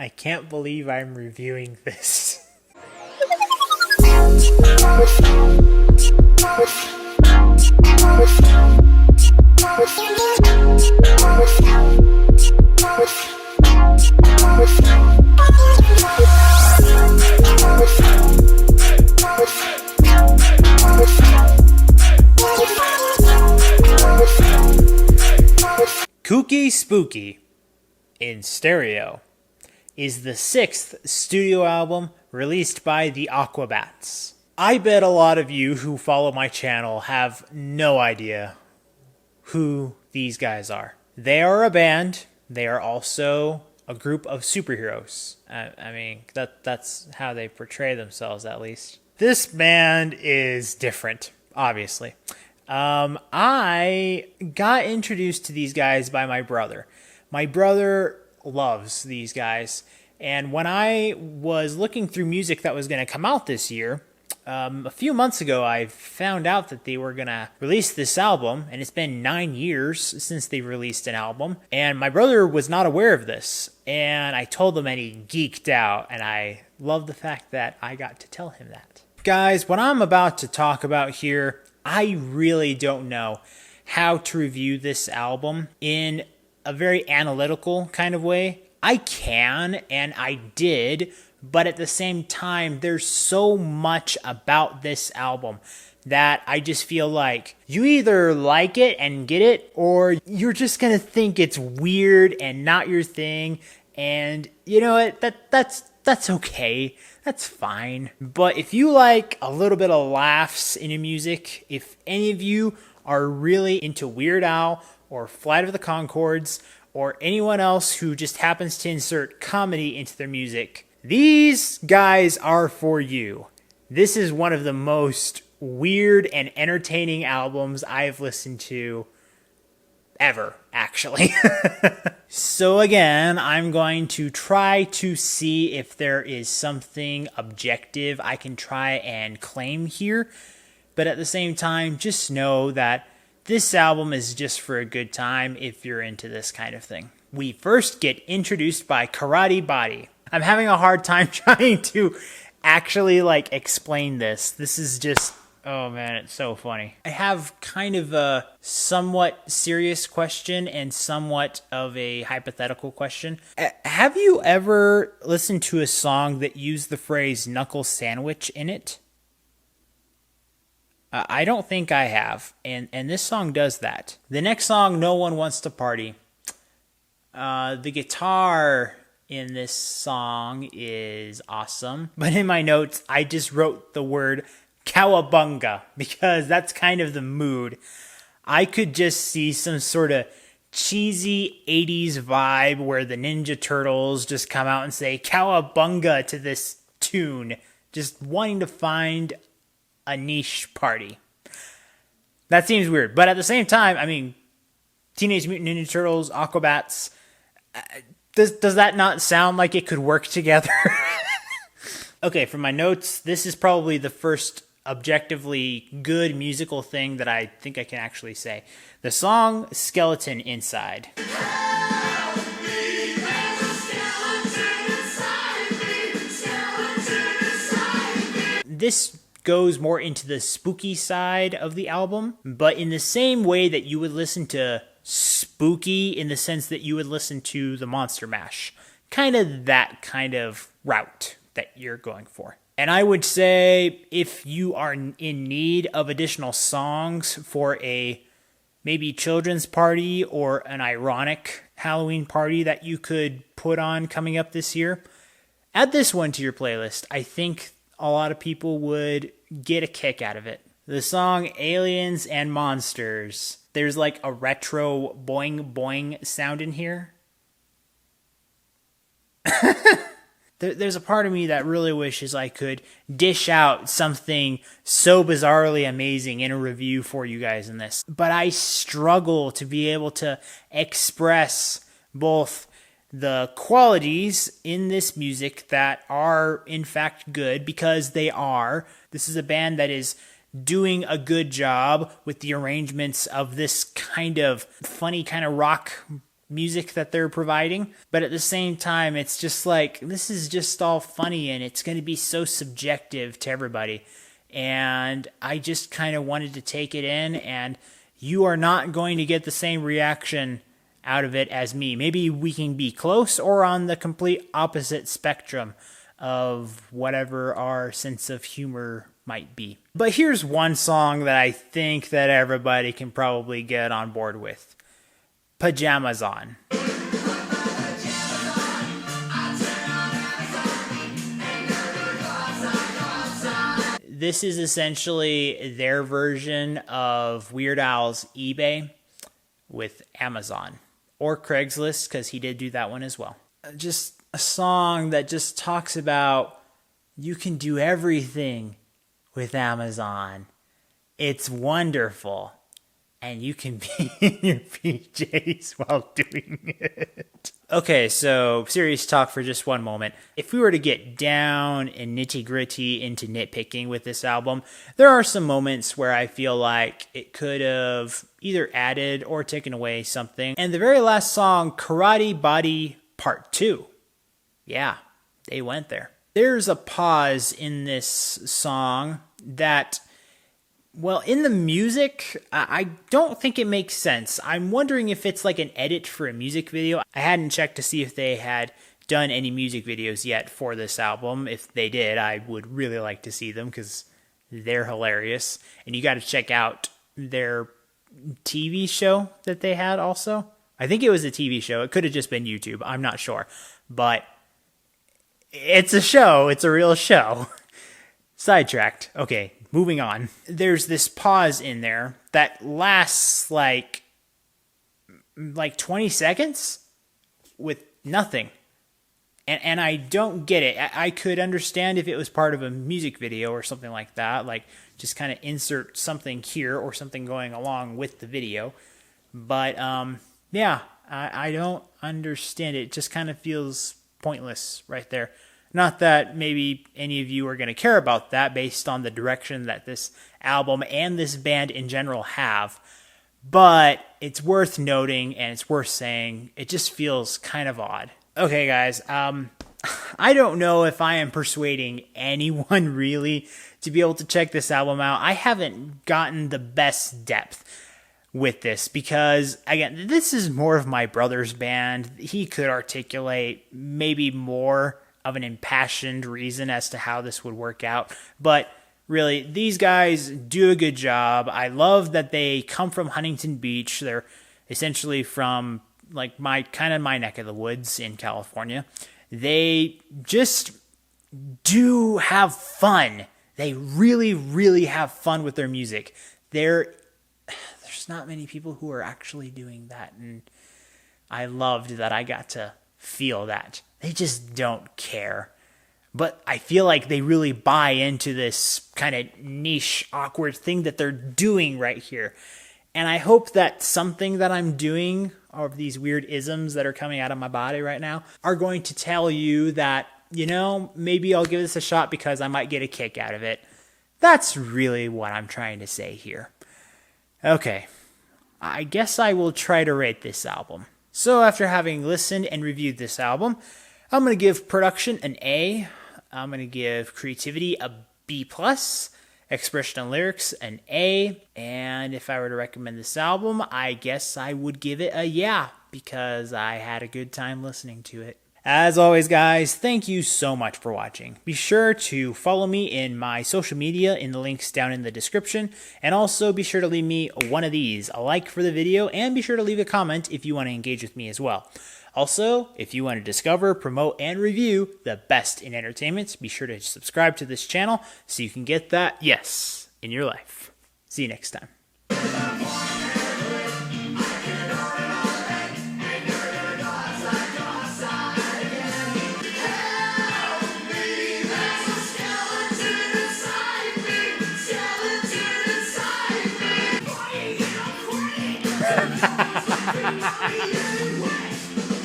I can't believe I'm reviewing this. Kooky Spooky in stereo is the 6th studio album released by the Aquabats. I bet a lot of you who follow my channel have no idea who these guys are. They are a band. They are also a group of superheroes. I mean, that's how they portray themselves, at least. This band is different, obviously. I got introduced to these guys by my brother. My brother loves these guys. And when I was looking through music that was going to come out this year, a few months ago, I found out that they were going to release this album, and it's been 9 years since they released an album, and my brother was not aware of this, and I told him and he geeked out, and I love the fact that I got to tell him that. Guys, what I'm about to talk about here, I really don't know how to review this album in a very analytical kind of way. I can, and I did, but at the same time, there's so much about this album that I just feel like you either like it and get it, or you're just gonna think it's weird and not your thing, and you know what, that's okay, that's fine. But if you like a little bit of laughs in your music, if any of you are really into Weird Al or Flight of the Conchords, or anyone else who just happens to insert comedy into their music, these guys are for you. This is one of the most weird and entertaining albums I've listened to ever, actually. So again, I'm going to try to see if there is something objective I can try and claim here. But at the same time, just know that this album is just for a good time if you're into this kind of thing. We first get introduced by Karate Body. I'm having a hard time trying to actually explain this. This is just, oh man, it's so funny. I have kind of a somewhat serious question and somewhat of a hypothetical question. Have you ever listened to a song that used the phrase knuckle sandwich in it? I don't think I have, and this song does that. The next song, No One Wants to Party. The guitar in this song is awesome, but in my notes, I just wrote the word cowabunga, because that's kind of the mood. I could just see some sort of cheesy 80s vibe where the Ninja Turtles just come out and say cowabunga to this tune, just wanting to find a niche party. That seems weird, but at the same time, I mean, Teenage Mutant Ninja Turtles, Aquabats, does that not sound like it could work together? Okay, from my notes, this is probably the first objectively good musical thing that I think I can actually say. The song Skeleton Inside. This goes more into the spooky side of the album, but in the same way that you would listen to spooky in the sense that you would listen to the Monster Mash. Kind of that kind of route that you're going for. And I would say if you are in need of additional songs for a maybe children's party or an ironic Halloween party that you could put on coming up this year, add this one to your playlist. I think a lot of people would get a kick out of it. The song Aliens and Monsters. There's like a retro boing boing sound in here. There's a part of me that really wishes I could dish out something so bizarrely amazing in a review for you guys in this. But I struggle to be able to express both the qualities in this music that are in fact good, because they are. This is a band that is doing a good job with the arrangements of this kind of funny kind of rock music that they're providing. But at the same time, it's just like, this is just all funny and it's going to be so subjective to everybody. And I just kind of wanted to take it in, and you are not going to get the same reaction out of it as me. Maybe we can be close or on the complete opposite spectrum of whatever our sense of humor might be. But here's one song that I think that everybody can probably get on board with. Pajamas On. This is essentially their version of Weird Al's eBay with Amazon. Or Craigslist, because he did do that one as well. Just a song that just talks about you can do everything with Amazon. It's wonderful. And you can be in your PJs while doing it. Okay, so serious talk for just one moment. If we were to get down and nitty-gritty into nitpicking with this album, there are some moments where I feel like it could have either added or taken away something. And the very last song, Karate Body Part 2. Yeah, they went there. There's a pause in this song that, well, in the music, I don't think it makes sense. I'm wondering if it's like an edit for a music video. I hadn't checked to see if they had done any music videos yet for this album. If they did, I would really like to see them because they're hilarious. And you got to check out their TV show that they had also. I think it was a TV show. It could have just been YouTube. I'm not sure. But it's a show. It's a real show. Sidetracked. Okay. Moving on. There's this pause in there that lasts like 20 seconds with nothing. And I don't get it. I could understand if it was part of a music video or something like that, like just kind of insert something here or something going along with the video. But yeah, I don't understand it. It just kind of feels pointless right there. Not that maybe any of you are going to care about that based on the direction that this album and this band in general have, but it's worth noting and it's worth saying. It just feels kind of odd. Okay, guys, I don't know if I am persuading anyone really to be able to check this album out. I haven't gotten the best depth with this because, again, this is more of my brother's band. He could articulate maybe more of an impassioned reason as to how this would work out. But really, these guys do a good job. I love that they come from Huntington Beach. They're essentially from like my neck of the woods in California. They just do have fun. They really, really have fun with their music. There's not many people who are actually doing that, and I loved that I got to feel that. They just don't care. But I feel like they really buy into this kind of niche, awkward thing that they're doing right here. And I hope that something that I'm doing, or these weird isms that are coming out of my body right now, are going to tell you that, you know, maybe I'll give this a shot because I might get a kick out of it. That's really what I'm trying to say here. Okay, I guess I will try to rate this album. So after having listened and reviewed this album, I'm going to give production an A. I'm going to give creativity a B+, expression and lyrics an A, and if I were to recommend this album, I guess I would give it a yeah, because I had a good time listening to it. As always, guys, thank you so much for watching. Be sure to follow me in my social media in the links down in the description, and also be sure to leave me one of these, a like for the video, and be sure to leave a comment if you want to engage with me as well. Also, if you want to discover, promote, and review the best in entertainment, be sure to subscribe to this channel so you can get that yes in your life. See you next time.